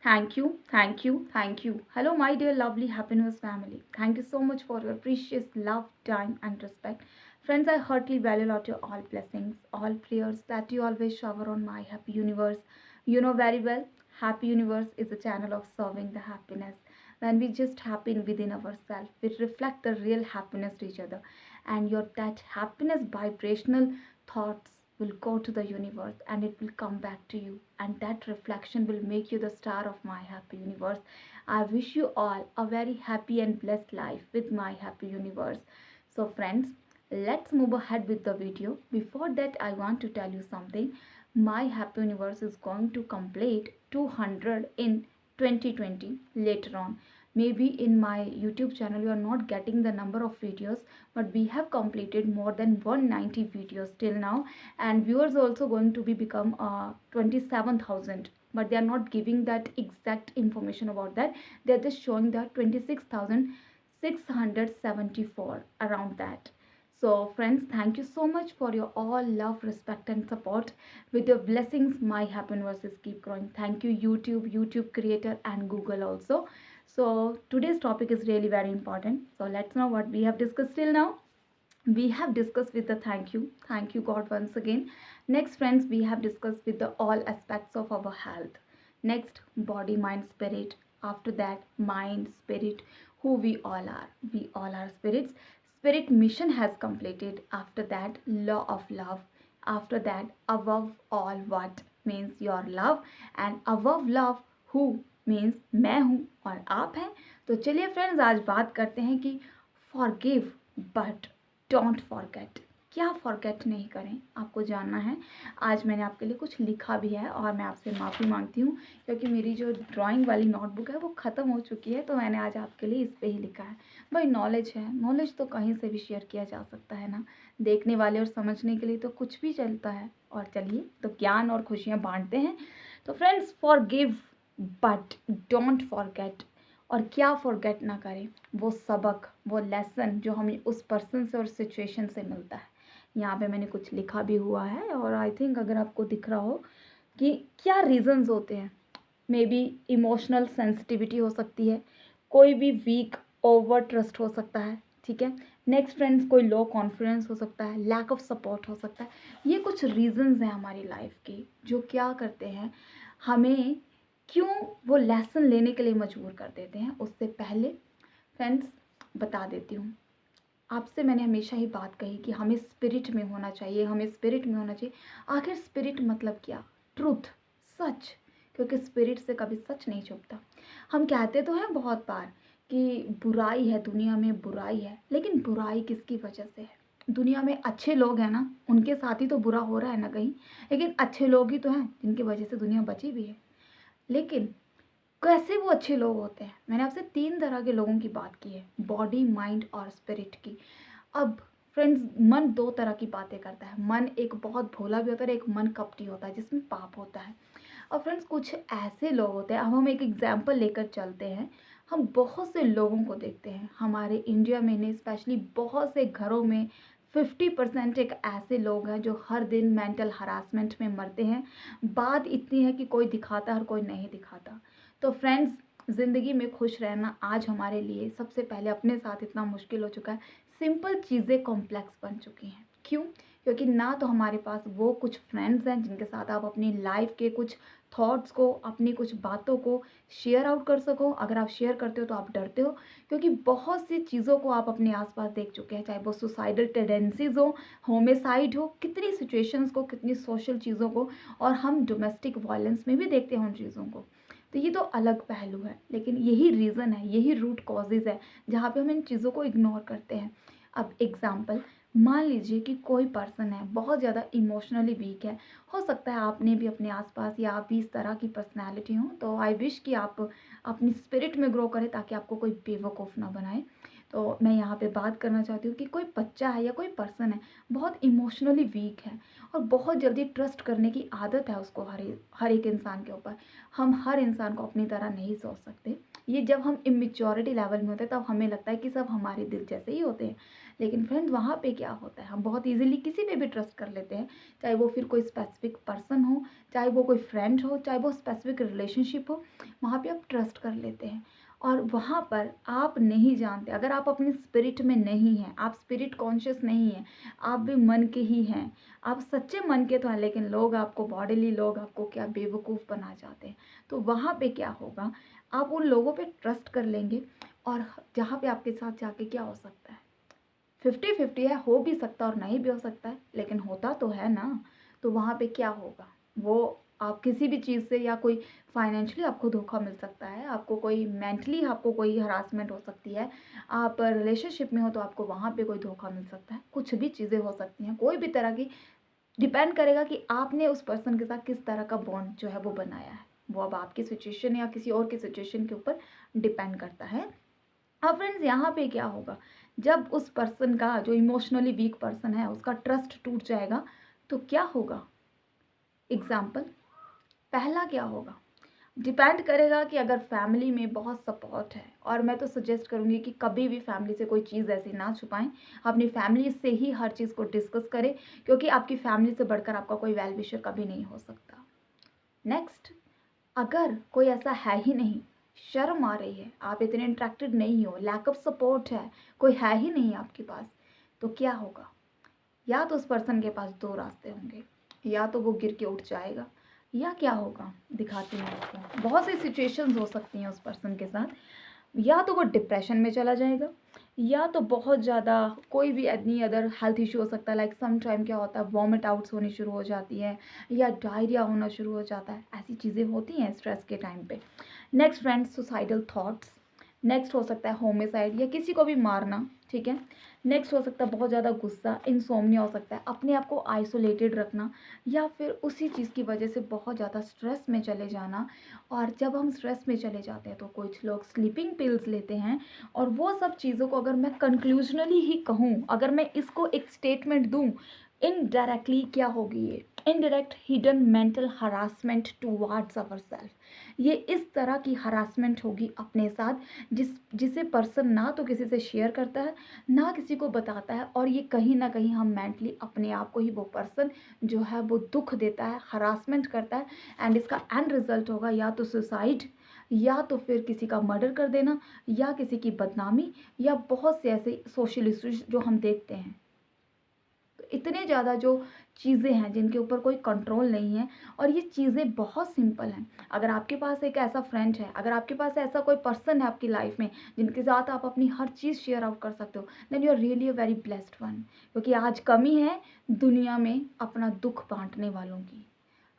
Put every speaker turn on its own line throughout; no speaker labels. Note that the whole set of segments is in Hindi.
Thank you, thank you, thank you. Hello, my dear lovely happiness family. Thank you so much for your precious love, time, and respect. Friends, I heartily value out your all blessings, all prayers that you always shower on my happy universe. You know very well, Happy Universe is a channel of serving the happiness. When we just happy within ourselves, we reflect the real happiness to each other, and your that happiness vibrational thoughts will go to the universe and it will come back to you, and that reflection will make you the star of my happy universe. I wish you all a very happy and blessed life with my happy universe. So friends, let's move ahead with the video. Before that, I want to tell you something. My happy universe is going to complete 200 in 2020 later on. Maybe in my YouTube channel you are not getting the number of videos, but we have completed more than 190 videos till now, and viewers also going to be become 27,000, but they are not giving that exact information about that. They are just showing that 26,674 around that. So friends, thank you so much for your all love, respect and support. With your blessings, my happiness keep growing. Thank you YouTube creator and Google also. So today's topic is really very important. So let's know what we have discussed till now. We have discussed with the thank you God once again. Next friends, we have discussed with the all aspects of our health. Next, body, mind, spirit. After that, mind, spirit, who we all are spirits. Spirit mission has completed. After that, law of love. After that, above all what means your love, and above love who means मैं हूँ और आप हैं. तो चलिए फ्रेंड्स, आज बात करते हैं कि फॉरगिव बट डोंट फॉरगेट. क्या फॉरगेट नहीं करें, आपको जानना है. आज मैंने आपके लिए कुछ लिखा भी है और मैं आपसे माफ़ी मांगती हूँ, क्योंकि मेरी जो ड्राइंग वाली नोटबुक है वो ख़त्म हो चुकी है, तो मैंने आज आपके लिए इस पे ही लिखा है. भाई नॉलेज है, नॉलेज तो कहीं से भी शेयर किया जा सकता है ना. देखने वाले और समझने के लिए तो कुछ भी चलता है. और चलिए, तो ज्ञान और खुशियाँ बांटते हैं. तो friends, forgive but don't forget. और क्या फॉरगेट ना करें, वो सबक, वो लेसन जो हमें उस पर्सन से और सिचुएशन से मिलता है. यहाँ पे मैंने कुछ लिखा भी हुआ है, और आई थिंक अगर आपको दिख रहा हो कि क्या रीजंस होते हैं. मे बी इमोशनल सेंसिटिविटी हो सकती है, कोई भी वीक ओवर ट्रस्ट हो सकता है. ठीक है. नेक्स्ट फ्रेंड्स, कोई लो कॉन्फिडेंस हो सकता है, लैक ऑफ सपोर्ट हो सकता है. ये कुछ रीजंस हैं हमारी लाइफ के, जो क्या करते हैं, हमें क्यों वो लेसन लेने के लिए मजबूर कर देते हैं. उससे पहले फ्रेंड्स बता देती हूँ, आपसे मैंने हमेशा ही बात कही कि हमें स्पिरिट में होना चाहिए, हमें स्पिरिट में होना चाहिए. आखिर स्पिरिट मतलब क्या? ट्रूथ, सच. क्योंकि स्पिरिट से कभी सच नहीं छुपता. हम कहते तो हैं बहुत बार कि बुराई है दुनिया में, बुराई है, लेकिन बुराई किसकी वजह से है? दुनिया में अच्छे लोग हैं ना, उनके साथ ही तो बुरा हो रहा है ना कहीं. लेकिन अच्छे लोग ही तो हैं जिनकी वजह से दुनिया बची भी है. लेकिन कैसे वो अच्छे लोग होते हैं? मैंने आपसे 3 तरह के लोगों की बात की है, बॉडी, माइंड और स्पिरिट की. अब फ्रेंड्स, मन 2 तरह की बातें करता है. मन एक बहुत भोला भी होता है, एक मन कपटी होता है जिसमें पाप होता है. और फ्रेंड्स, कुछ ऐसे लोग होते हैं, अब हम एक एग्जाम्पल लेकर चलते हैं. हम बहुत से लोगों को देखते हैं हमारे इंडिया में नहीं, स्पेशली बहुत से घरों में 50% एक ऐसे लोग हैं जो हर दिन मेंटल हरासमेंट में मरते हैं. बात इतनी है कि कोई दिखाता है और कोई नहीं दिखाता. तो फ्रेंड्स, ज़िंदगी में खुश रहना आज हमारे लिए सबसे पहले अपने साथ इतना मुश्किल हो चुका है. सिंपल चीज़ें कॉम्प्लेक्स बन चुकी हैं. क्यों? क्योंकि ना तो हमारे पास वो कुछ फ्रेंड्स हैं जिनके साथ आप अपनी लाइफ के कुछ थॉट्स को, अपनी कुछ बातों को शेयर आउट कर सको. अगर आप शेयर करते हो तो आप डरते हो, क्योंकि बहुत सी चीज़ों को आप अपने आसपास देख चुके हैं, चाहे वो सुसाइडल टेंडेंसीज हो, होमिसाइड हो, कितनी सिचुएशंस को, कितनी सोशल चीज़ों को, और हम डोमेस्टिक वायलेंस में भी देखते हैं उन चीज़ों को. तो ये तो अलग पहलू है, लेकिन यही रीज़न है, यही रूट कॉजेज़ है जहाँ पे हम इन चीज़ों को इग्नोर करते हैं. अब एग्ज़ाम्पल, मान लीजिए कि कोई पर्सन है बहुत ज़्यादा इमोशनली वीक है. हो सकता है आपने भी अपने आसपास या आप भी इस तरह की पर्सनैलिटी हो, तो आई विश कि आप अपनी स्पिरिट में ग्रो करें ताकि आपको कोई बेवकूफ़ ना बनाए. तो मैं यहाँ पे बात करना चाहती हूँ कि कोई बच्चा है या कोई पर्सन है बहुत इमोशनली वीक है, और बहुत जल्दी ट्रस्ट करने की आदत है उसको हर एक इंसान के ऊपर. हम हर इंसान को अपनी तरह नहीं सोच सकते. ये जब हम इमेच्योरिटी लेवल में होते हैं तब हमें लगता है कि सब हमारे दिल जैसे ही होते हैं. लेकिन फ्रेंड्स वहाँ पे क्या होता है, हम बहुत इजीली किसी पे भी ट्रस्ट कर लेते हैं, चाहे वो फिर कोई स्पेसिफिक पर्सन हो, चाहे वो कोई फ्रेंड हो, चाहे वो स्पेसिफिक रिलेशनशिप हो, वहाँ पे आप ट्रस्ट कर लेते हैं। और वहाँ पर आप नहीं जानते, अगर आप अपनी स्पिरिट में नहीं हैं, आप स्पिरिट कॉन्शियस नहीं हैं, आप भी मन के ही हैं, आप सच्चे मन के तो हैं, लेकिन लोग आपको, बॉडीली लोग आपको क्या बेवकूफ़ बना जाते हैं। तो वहाँ पे क्या होगा, आप उन लोगों पे ट्रस्ट कर लेंगे, और जहाँ पे आपके साथ जाके क्या हो सकता है, 50-50 है, हो भी सकता है और नहीं भी हो सकता है, लेकिन होता तो है ना। तो वहाँ पे क्या होगा, वो आप किसी भी चीज़ से, या कोई फाइनेंशियली आपको धोखा मिल सकता है, आपको कोई मेंटली आपको कोई हरासमेंट हो सकती है, आप रिलेशनशिप में हो तो आपको वहाँ पे कोई धोखा मिल सकता है, कुछ भी चीज़ें हो सकती हैं, कोई भी तरह की, डिपेंड करेगा कि आपने उस पर्सन के साथ किस तरह का बॉन्ड जो है वो बनाया है। वो अब आपकी सिचुएशन या किसी और की सिचुएशन के ऊपर डिपेंड करता है। अब फ्रेंड्स यहाँ पे क्या होगा, जब उस पर्सन का, जो इमोशनली वीक पर्सन है, उसका ट्रस्ट टूट जाएगा, तो क्या होगा। एग्जाम्पल, पहला क्या होगा, डिपेंड करेगा कि अगर फैमिली में बहुत सपोर्ट है, और मैं तो सजेस्ट करूँगी कि कभी भी फैमिली से कोई चीज़ ऐसी ना छुपाएं, अपनी फैमिली से ही हर चीज़ को डिस्कस करें, क्योंकि आपकी फैमिली से बढ़कर आपका कोई वेल विशर कभी नहीं हो सकता। नेक्स्ट, अगर कोई ऐसा है ही नहीं, शर्म आ रही है, आप इतने इंटरेक्टेड नहीं हो, लैक ऑफ सपोर्ट है, कोई है ही नहीं आपके पास, तो क्या होगा, या तो उस पर्सन के पास दो रास्ते होंगे, या तो वो गिर के उठ जाएगा, या क्या होगा, दिखाती हूँ आपको, बहुत सी सिचुएशंस हो सकती हैं उस पर्सन के साथ। या तो वो डिप्रेशन में चला जाएगा, या तो बहुत ज़्यादा कोई भी एनी अदर हेल्थ इशू हो सकता है, लाइक सम टाइम क्या होता है, वॉमिट आउट्स होनी शुरू हो जाती है, या डायरिया होना शुरू हो जाता है, ऐसी चीज़ें होती हैं स्ट्रेस के टाइम पे। Next friends, suicidal thoughts. Next हो सकता है होमिसाइड, या किसी को भी मारना, ठीक है। नेक्स्ट हो सकता है बहुत ज़्यादा गुस्सा, इंसोम्निया हो सकता है, अपने आप को आइसोलेटेड रखना, या फिर उसी चीज़ की वजह से बहुत ज़्यादा स्ट्रेस में चले जाना। और जब हम स्ट्रेस में चले जाते हैं तो कुछ लोग स्लीपिंग पिल्स लेते हैं। और वो सब चीज़ों को अगर मैं कंक्लूजनली ही कहूँ, अगर मैं इसको एक स्टेटमेंट दूँ, इनडायरेक्टली क्या होगी, ये indirect hidden mental harassment towards our self. ये इस तरह की हरासमेंट होगी अपने साथ, जिसे पर्सन ना तो किसी से शेयर करता है, ना किसी को बताता है, और ये कहीं ना कहीं हम मेंटली अपने आप को ही, वो पर्सन जो है वो दुख देता है, हरासमेंट करता है, एंड इसका एंड रिजल्ट होगा या तो सुसाइड, या तो फिर किसी का मर्डर कर देना, या किसी की बदनामी, या बहुत से ऐसे सोशल इश्यूज जो हम देखते हैं। तो इतने ज़्यादा जो चीज़ें हैं जिनके ऊपर कोई कंट्रोल नहीं है, और ये चीज़ें बहुत सिंपल हैं। अगर आपके पास एक ऐसा फ्रेंड है, अगर आपके पास ऐसा कोई पर्सन है आपकी लाइफ में जिनके साथ आप अपनी हर चीज़ शेयर आउट कर सकते हो, then you are really a very blessed one. क्योंकि आज कमी है दुनिया में अपना दुख बांटने वालों की।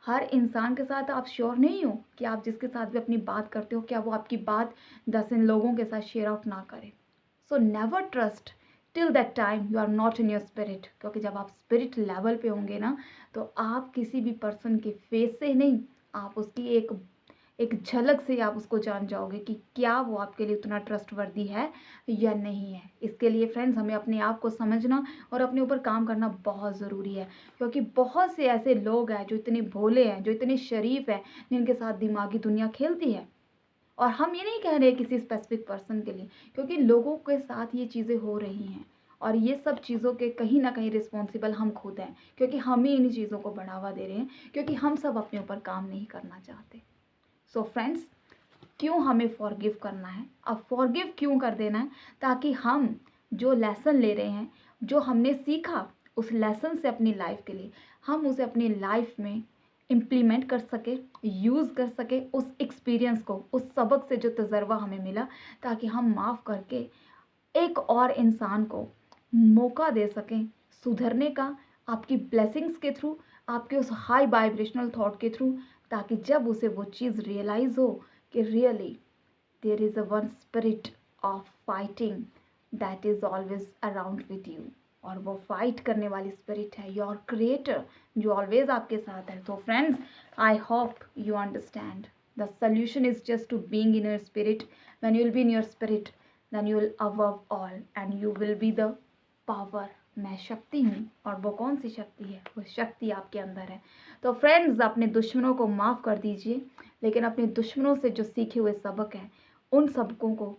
हर इंसान के साथ आप श्योर नहीं हो कि आप जिसके साथ भी अपनी बात करते हो, क्या वो आपकी बात 10 लोगों के साथ शेयर आउट ना करे। So never trust till that time you are not in your spirit. क्योंकि जब आप स्पिरिट लेवल पे होंगे ना, तो आप किसी भी पर्सन के फेस से नहीं, आप उसकी एक एक झलक से आप उसको जान जाओगे कि क्या वो आपके लिए उतना ट्रस्टवर्दी है या नहीं है। इसके लिए फ्रेंड्स, हमें अपने आप को समझना और अपने ऊपर काम करना बहुत ज़रूरी है। क्योंकि बहुत से ऐसे लोग हैं जो इतने भोले हैं, जो इतने शरीफ हैं, जिनके साथ दिमागी दुनिया खेलती है। और हम ये नहीं कह रहे किसी स्पेसिफिक पर्सन के लिए, क्योंकि लोगों के साथ ये चीज़ें हो रही हैं, और ये सब चीज़ों के कहीं ना कहीं रिस्पॉन्सिबल हम खुद हैं, क्योंकि हम ही इन चीज़ों को बढ़ावा दे रहे हैं, क्योंकि हम सब अपने ऊपर काम नहीं करना चाहते। सो फ्रेंड्स, क्यों हमें फॉरगिव करना है, अब फॉरगिव क्यों कर देना है, ताकि हम जो लेसन ले रहे हैं, जो हमने सीखा, उस लेसन से अपनी लाइफ के लिए हम उसे अपनी लाइफ में इम्प्लीमेंट कर सके, यूज़ कर सके उस एक्सपीरियंस को, उस सबक से जो तजर्बा हमें मिला, ताकि हम माफ़ करके एक और इंसान को मौका दे सकें सुधरने का, आपकी ब्लेसिंग्स के थ्रू, आपके उस हाई वाइब्रेशनल थॉट के थ्रू, ताकि जब उसे वो चीज़ रियलाइज़ हो कि really there is a one spirit of fighting that is always around with you. और वो फाइट करने वाली स्पिरिट है योर क्रिएटर, जो ऑलवेज आपके साथ है। तो friends, I hope you understand the solution is just to being in your spirit. When you will be in your spirit, then you will above all and you will be the power. मैं शक्ति हूँ, और वो कौन सी शक्ति है, वो शक्ति आपके अंदर है। तो फ्रेंड्स, अपने दुश्मनों को माफ़ कर दीजिए, लेकिन अपने दुश्मनों से जो सीखे हुए सबक हैं, उन सबकों को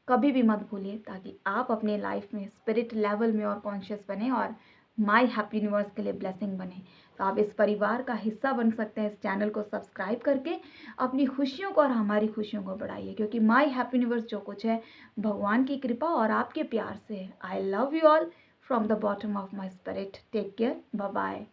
कभी भी मत भूलिए, ताकि आप अपने लाइफ में स्पिरिट लेवल में और कॉन्शियस बने और माई हैप्पी यूनिवर्स के लिए ब्लेसिंग बने। तो आप इस परिवार का हिस्सा बन सकते हैं इस चैनल को सब्सक्राइब करके। अपनी खुशियों को और हमारी खुशियों को बढ़ाइए, क्योंकि माई हैप्पी यूनिवर्स जो कुछ है भगवान की कृपा और आपके प्यार से है। I love you all from the bottom of my spirit. Take care, bye bye.